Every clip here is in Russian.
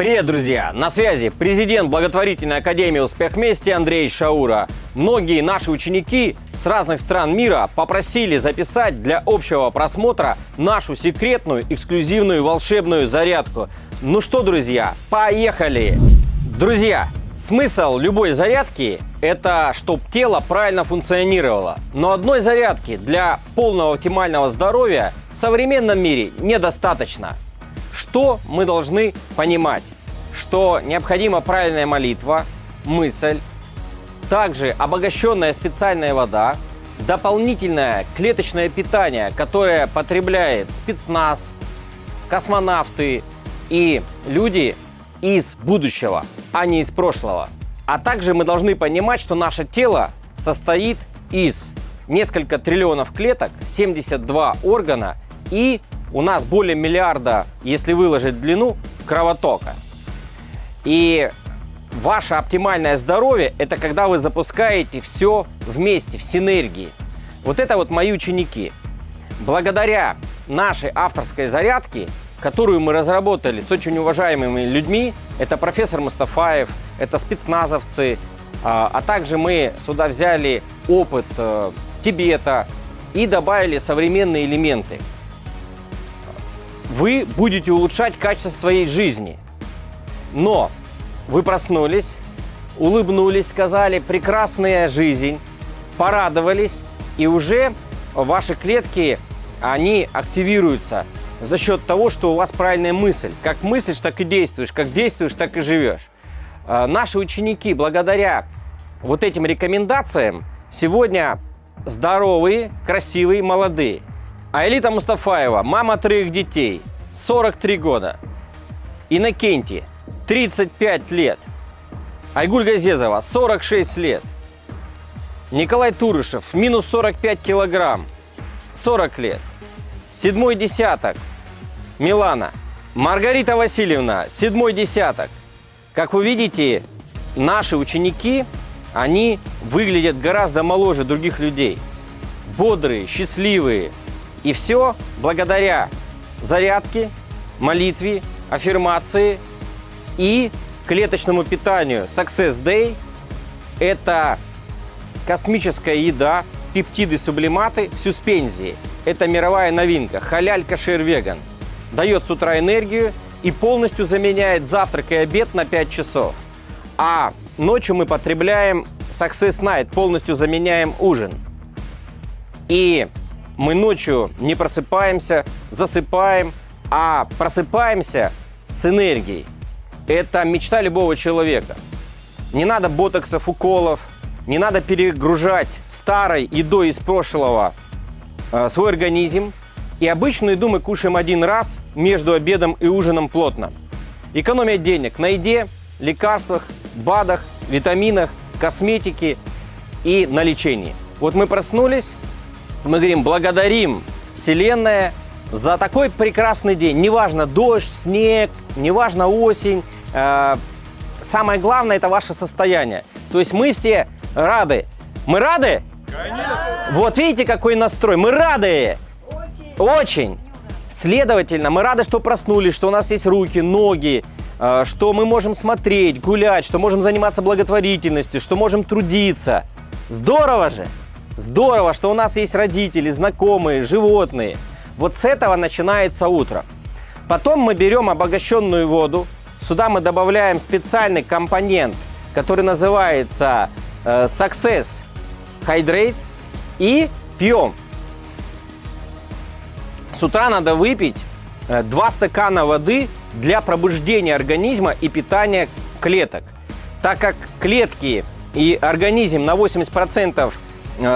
Привет, друзья! На связи президент благотворительной академии «Успех вместе» Андрей Шаура. Многие наши ученики с разных стран мира попросили записать для общего просмотра нашу секретную, эксклюзивную, волшебную зарядку. Ну что, друзья, поехали! Друзья, смысл любой зарядки – это чтобы тело правильно функционировало. Но одной зарядки для полного оптимального здоровья в современном мире недостаточно. Что мы должны понимать? Что необходима правильная молитва, мысль, также обогащенная специальная вода, дополнительное клеточное питание, которое потребляет спецназ, космонавты и люди из будущего, а не из прошлого. А также мы должны понимать, что наше тело состоит из нескольких триллионов клеток, 72 органа и у нас более миллиарда, если выложить в длину, кровотока. И ваше оптимальное здоровье – это когда вы запускаете все вместе, в синергии. Вот это вот мои ученики. Благодаря нашей авторской зарядке, которую мы разработали с очень уважаемыми людьми, это профессор Мустафаев, это спецназовцы, а также мы сюда взяли опыт Тибета и добавили современные элементы. Вы будете улучшать качество своей жизни. Но вы проснулись, улыбнулись, сказали «прекрасная жизнь», порадовались, и уже ваши клетки, они активируются за счет того, что у вас правильная мысль. Как мыслишь, так и действуешь, как действуешь, так и живешь. Наши ученики, благодаря вот этим рекомендациям, сегодня здоровые, красивые, молодые. Аэлита Мустафаева, мама 3 детей, 43 года. Иннокентий, 35 лет. Айгуль Газезова, 46 лет. Николай Турышев, минус 45 килограмм, 40 лет. 7-й десяток, Милана. Маргарита Васильевна, 7-й десяток. Как вы видите, наши ученики, они выглядят гораздо моложе других людей. Бодрые, счастливые. И все благодаря зарядке, молитве, аффирмации и клеточному питанию. Success Day – это космическая еда, пептиды, сублиматы в суспензии. Это мировая новинка. Халяль, кошер, веган. Дает с утра энергию и полностью заменяет завтрак и обед на 5 часов. А ночью мы потребляем Success Night, полностью заменяем ужин. И мы ночью не просыпаемся, засыпаем, а просыпаемся с энергией. Это мечта любого человека. Не надо ботоксов, уколов, не надо перегружать старой едой из прошлого свой организм. И обычную еду мы кушаем один раз между обедом и ужином плотно. Экономия денег на еде, лекарствах, БАДах, витаминах, косметике и на лечении. Вот мы проснулись. Мы говорим, благодарим Вселенная за такой прекрасный день. Неважно, дождь, снег, неважно, осень. Самое главное – это ваше состояние. То есть мы все рады. Мы рады? Конечно! Вот видите, какой настрой. Мы рады! Очень! Следовательно, мы рады, что проснулись, что у нас есть руки, ноги, что мы можем смотреть, гулять, что можем заниматься благотворительностью, что можем трудиться. Здорово же! Здорово, что у нас есть родители, знакомые, животные. Вот с этого начинается утро. Потом мы берем обогащенную воду. Сюда мы добавляем специальный компонент, который называется Success Hydrate. И пьем. С утра надо выпить 2 стакана воды для пробуждения организма и питания клеток. Так как клетки и организм на 80%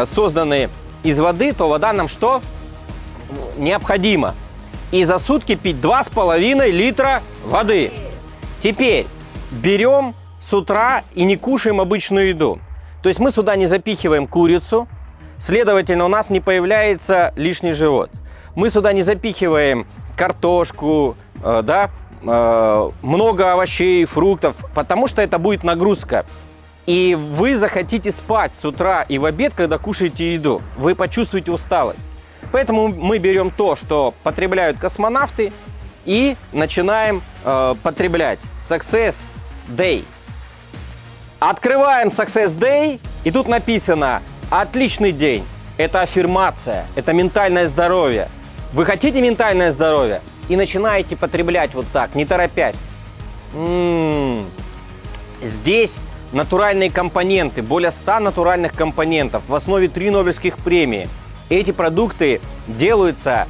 созданы из воды, то вода нам что? Необходима. И за сутки пить 2,5 литра воды. Теперь берем с утра и не кушаем обычную еду. То есть мы сюда не запихиваем курицу, следовательно, у нас не появляется лишний живот. Мы сюда не запихиваем картошку, много овощей, фруктов, потому что это будет нагрузка. И вы захотите спать с утра и в обед, когда кушаете еду. Вы почувствуете усталость. Поэтому мы берем то, что потребляют космонавты, и начинаем потреблять. Success Day. Открываем Success Day, и тут написано «Отличный день». Это аффирмация, это ментальное здоровье. Вы хотите ментальное здоровье? И начинаете потреблять вот так, не торопясь. Здесь натуральные компоненты, более 100 натуральных компонентов, в основе 3 Нобелевских премии. Эти продукты делаются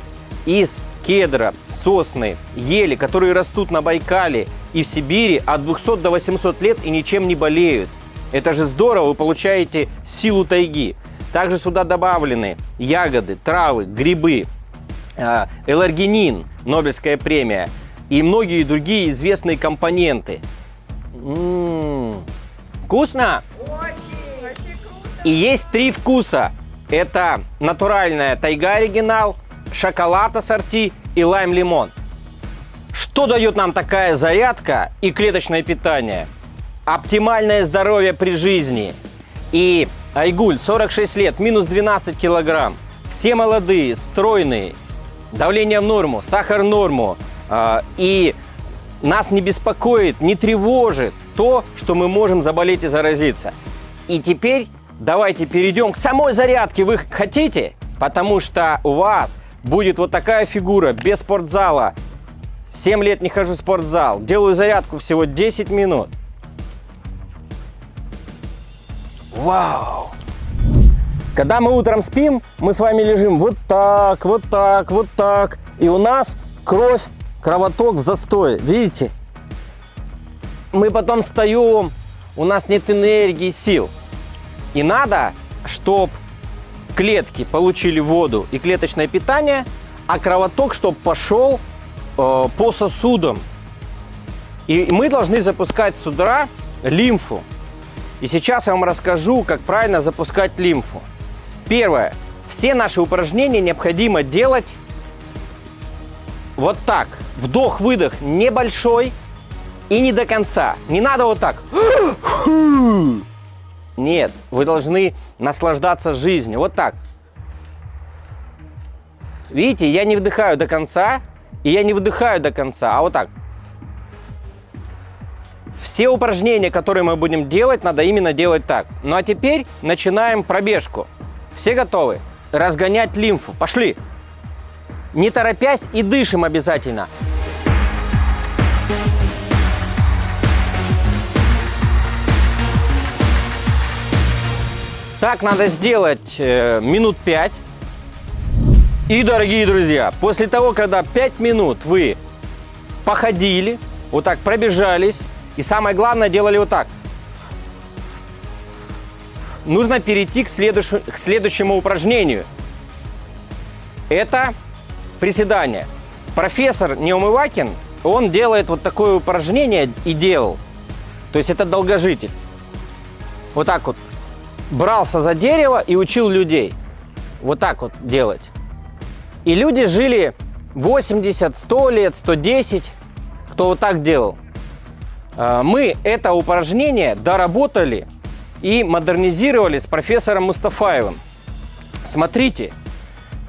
из кедра, сосны, ели, которые растут на Байкале и в Сибири от 200 до 800 лет и ничем не болеют. Это же здорово, вы получаете силу тайги. Также сюда добавлены ягоды, травы, грибы, эларгинин, Нобелевская премия и многие другие известные компоненты. Вкусно? Очень! Вообще круто! И есть 3 вкуса. Это натуральная тайга оригинал, шоколад ассорти и лайм-лимон. Что дает нам такая зарядка и клеточное питание? Оптимальное здоровье при жизни. И Айгуль, 46 лет, минус 12 килограмм. Все молодые, стройные, давление в норму, сахар в норму. И нас не беспокоит, не тревожит то, что мы можем заболеть и заразиться. И теперь давайте перейдем к самой зарядке. Вы хотите? Потому что у вас будет вот такая фигура без спортзала. 7 лет не хожу в спортзал. Делаю зарядку всего 10 минут. Вау! Когда мы утром спим, мы с вами лежим вот так, вот так, вот так. И у нас кровь, кровоток в застое. Видите? Мы потом встаем, у нас нет энергии, сил. И надо, чтобы клетки получили воду и клеточное питание, а кровоток, чтобы пошел по сосудам. И мы должны запускать с утра лимфу. И сейчас я вам расскажу, как правильно запускать лимфу. Первое. Все наши упражнения необходимо делать вот так. Вдох-выдох небольшой и не до конца. Не надо вот так. Нет, вы должны наслаждаться жизнью. Вот так. Видите, я не вдыхаю до конца, и я не выдыхаю до конца, а вот так. Все упражнения, которые мы будем делать, надо именно делать так. Ну а теперь начинаем пробежку. Все готовы? Разгонять лимфу. Пошли! Не торопясь и дышим обязательно. Так надо сделать минут 5. И, дорогие друзья, после того, когда 5 минут вы походили, вот так пробежались, и самое главное, делали вот так, нужно перейти к следующему упражнению. Это приседание. Профессор Неумывакин, он делает вот такое упражнение и делал. То есть это долгожитель. Вот так вот брался за дерево и учил людей. Вот так вот делать. И люди жили 80, 100 лет, 110, кто вот так делал. Мы это упражнение доработали и модернизировали с профессором Мустафаевым. Смотрите.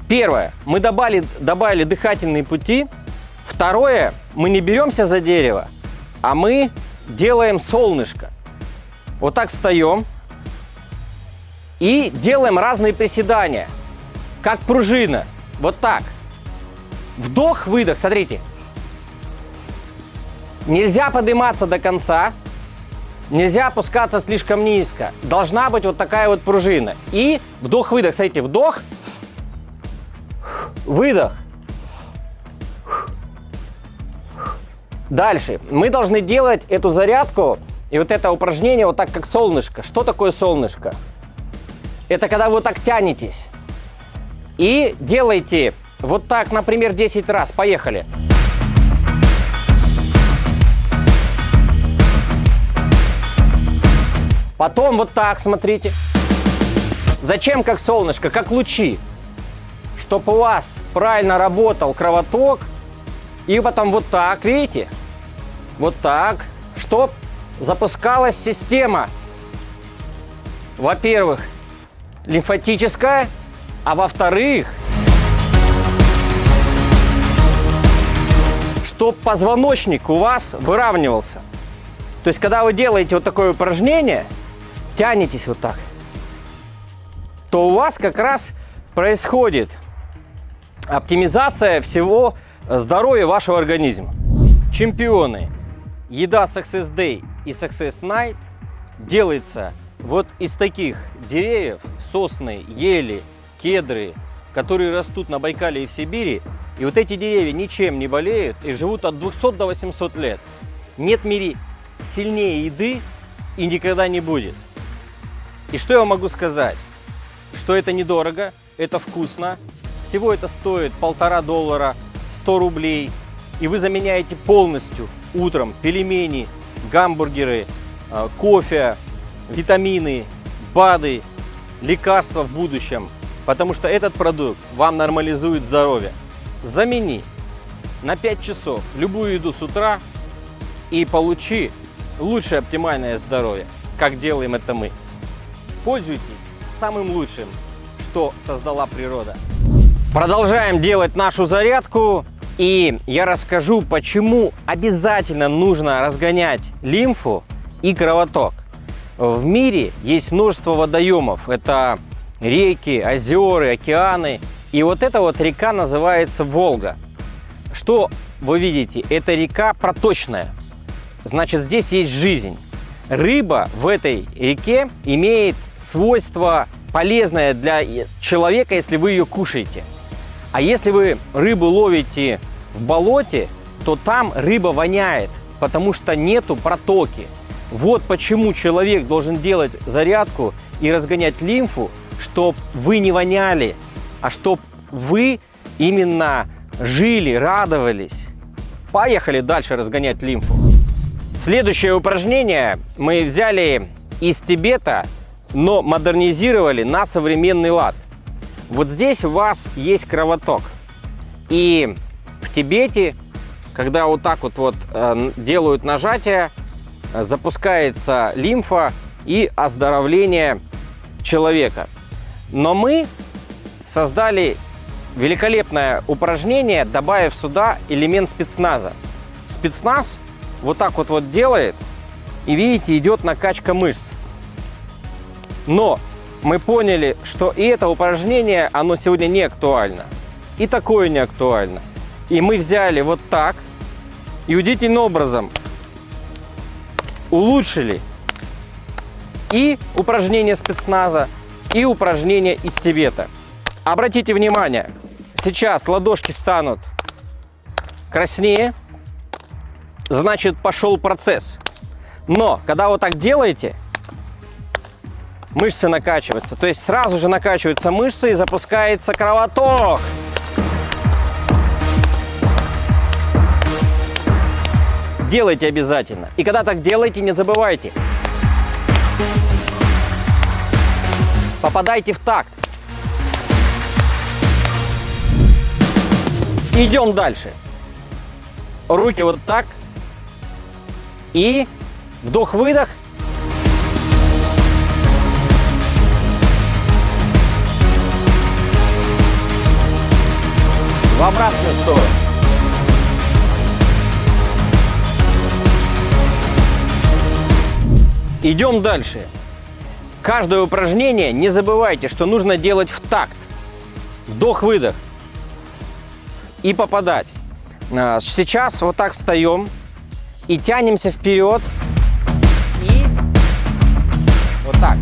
Первое. Мы добавили дыхательные пути. Второе. Мы не беремся за дерево, а мы делаем солнышко. Вот так встаем и делаем разные приседания, как пружина. Вот так. Вдох-выдох. Смотрите. Нельзя подниматься до конца. Нельзя опускаться слишком низко. Должна быть вот такая вот пружина. И вдох-выдох. Смотрите. Вдох. Выдох. Дальше. Мы должны делать эту зарядку и вот это упражнение вот так, как солнышко. Что такое солнышко? Это когда вы вот так тянетесь. И делайте вот так, например, 10 раз. Поехали. Потом вот так, смотрите. Зачем как солнышко? Как лучи. Чтобы у вас правильно работал кровоток. И потом вот так, видите? Вот так. Чтоб запускалась система. Во-первых, лимфатическая. А во-вторых, чтоб позвоночник у вас выравнивался. То есть, когда вы делаете вот такое упражнение, тянетесь вот так, то у вас как раз происходит оптимизация всего здоровья вашего организма. Чемпионы, еда Success Day и Success Night делается вот из таких деревьев: сосны, ели, кедры, которые растут на Байкале и в Сибири. И вот эти деревья ничем не болеют и живут от 200 до 800 лет. Нет в мире сильнее еды и никогда не будет. И что я могу сказать? Что это недорого, это вкусно. Всего это стоит $1,5, 100 рублей. И вы заменяете полностью утром пельмени, гамбургеры, кофе, витамины, БАДы, лекарства в будущем. Потому что этот продукт вам нормализует здоровье. Замени на 5 часов любую еду с утра и получи лучшее оптимальное здоровье, как делаем это мы. Пользуйтесь самым лучшим, что создала природа. Продолжаем делать нашу зарядку, и я расскажу, почему обязательно нужно разгонять лимфу и кровоток. В мире есть множество водоемов, это реки, озера, океаны, и вот эта вот река называется Волга. Что вы видите? Это река проточная, значит, здесь есть жизнь. Рыба в этой реке имеет свойство полезное для человека, если вы ее кушаете. А если вы рыбу ловите в болоте, то там рыба воняет, потому что нету протоки. Вот почему человек должен делать зарядку и разгонять лимфу, чтобы вы не воняли, а чтобы вы именно жили, радовались. Поехали дальше разгонять лимфу. Следующее упражнение мы взяли из Тибета, но модернизировали на современный лад. Вот здесь у вас есть кровоток. И в Тибете, когда вот так вот делают нажатие, запускается лимфа и оздоровление человека. Но мы создали великолепное упражнение, добавив сюда элемент спецназа. Спецназ вот так вот делает, и видите, идет накачка мышц. Но мы поняли, что и это упражнение, оно сегодня не актуально, и такое не актуально. И мы взяли вот так и удивительным образом улучшили и упражнение спецназа, и упражнение из Тибета. Обратите внимание, сейчас ладошки станут краснее, значит, пошел процесс. Но когда вот так делаете, мышцы накачиваются. То есть сразу же накачиваются мышцы и запускается кровоток. Делайте обязательно. И когда так делаете, не забывайте. Попадайте в такт. Идем дальше. Руки вот так. И вдох-выдох. В обратную сторону. Идем дальше. Каждое упражнение не забывайте, что нужно делать в такт. Вдох-выдох. И попадать. Сейчас вот так встаем и тянемся вперед. И вот так.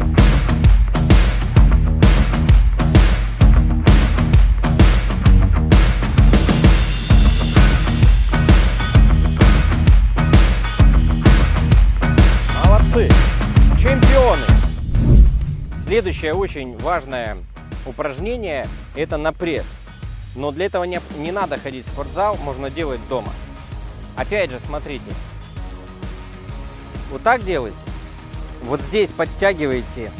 Молодцы! Чемпионы! Следующее очень важное упражнение – это на пресс. Но для этого не надо ходить в спортзал, можно делать дома. Опять же, смотрите. Вот так делайте. Вот здесь подтягиваете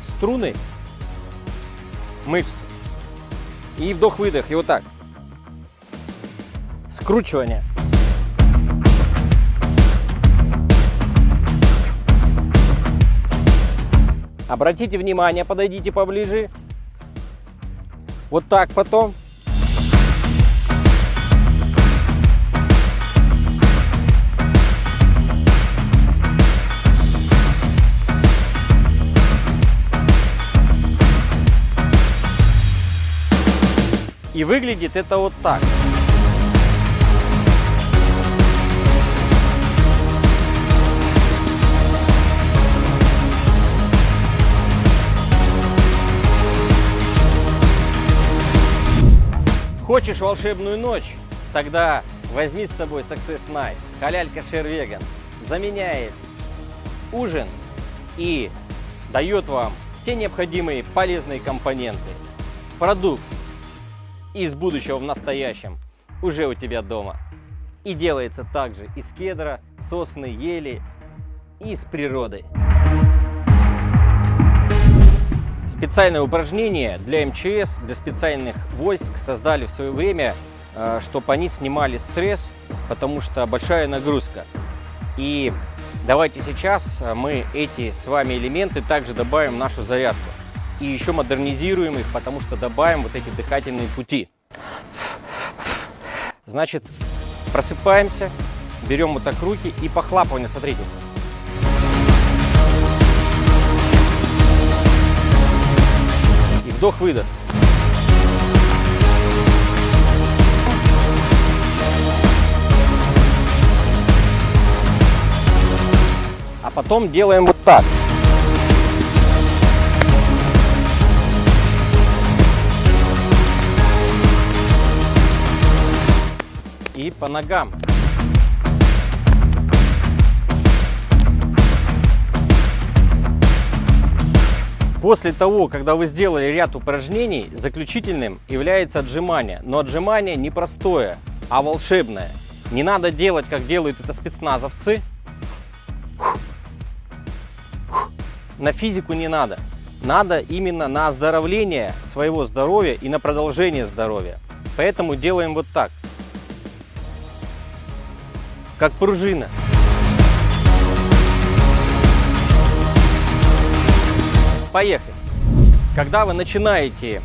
струны мышц. И вдох-выдох. И вот так. Скручивание. Обратите внимание, подойдите поближе. Вот так потом. И выглядит это вот так. Хочешь волшебную ночь? Тогда возьми с собой Success Night. Халяль Кошер Веган заменяет ужин и дает вам все необходимые полезные компоненты. Продукт из будущего в настоящем уже у тебя дома. И делается также из кедра, сосны, ели, из природы. Специальное упражнение для МЧС, для специальных войск создали в свое время, чтобы они снимали стресс, потому что большая нагрузка. И давайте сейчас мы эти с вами элементы также добавим в нашу зарядку. И еще модернизируем их, потому что добавим вот эти дыхательные пути. Значит, просыпаемся, берем вот так руки и похлапывание, смотрите. И вдох-выдох. А потом делаем вот так. И по ногам. После того, когда вы сделали ряд упражнений, заключительным является отжимание. Но отжимание не простое, а волшебное. Не надо делать, как делают это спецназовцы. На физику не надо. Надо именно на оздоровление своего здоровья и на продолжение здоровья. Поэтому делаем вот так. Как пружина. Поехали. Когда вы начинаете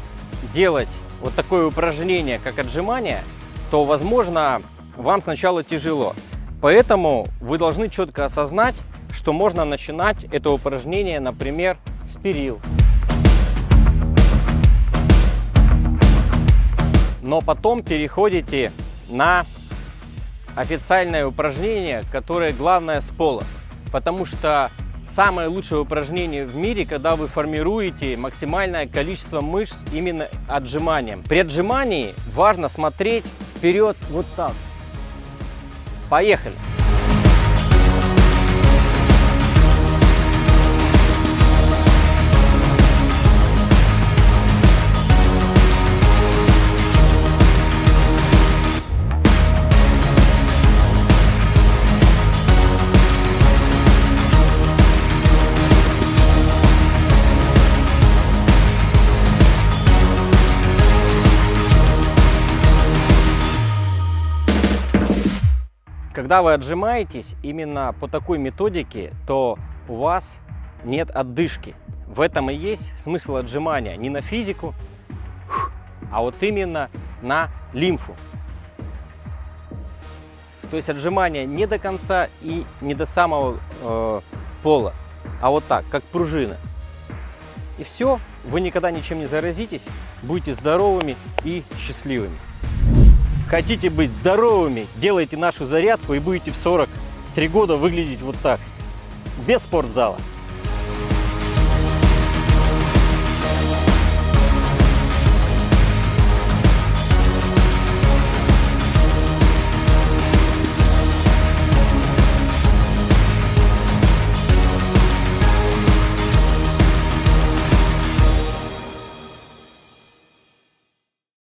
делать вот такое упражнение, как отжимание, то, возможно, вам сначала тяжело. Поэтому вы должны четко осознать, что можно начинать это упражнение, например, с перил. Но потом переходите на официальное упражнение, которое главное с пола. Потому что самое лучшее упражнение в мире, когда вы формируете максимальное количество мышц именно отжиманием. При отжимании важно смотреть вперед вот так. Поехали! Когда вы отжимаетесь именно по такой методике, то у вас нет отдышки. В этом и есть смысл отжимания. Не на физику, а вот именно на лимфу. То есть отжимание не до конца и не до самого пола, а вот так, как пружина. И все, вы никогда ничем не заразитесь, будете здоровыми и счастливыми. Хотите быть здоровыми, делайте нашу зарядку и будете в 43 года выглядеть вот так, без спортзала.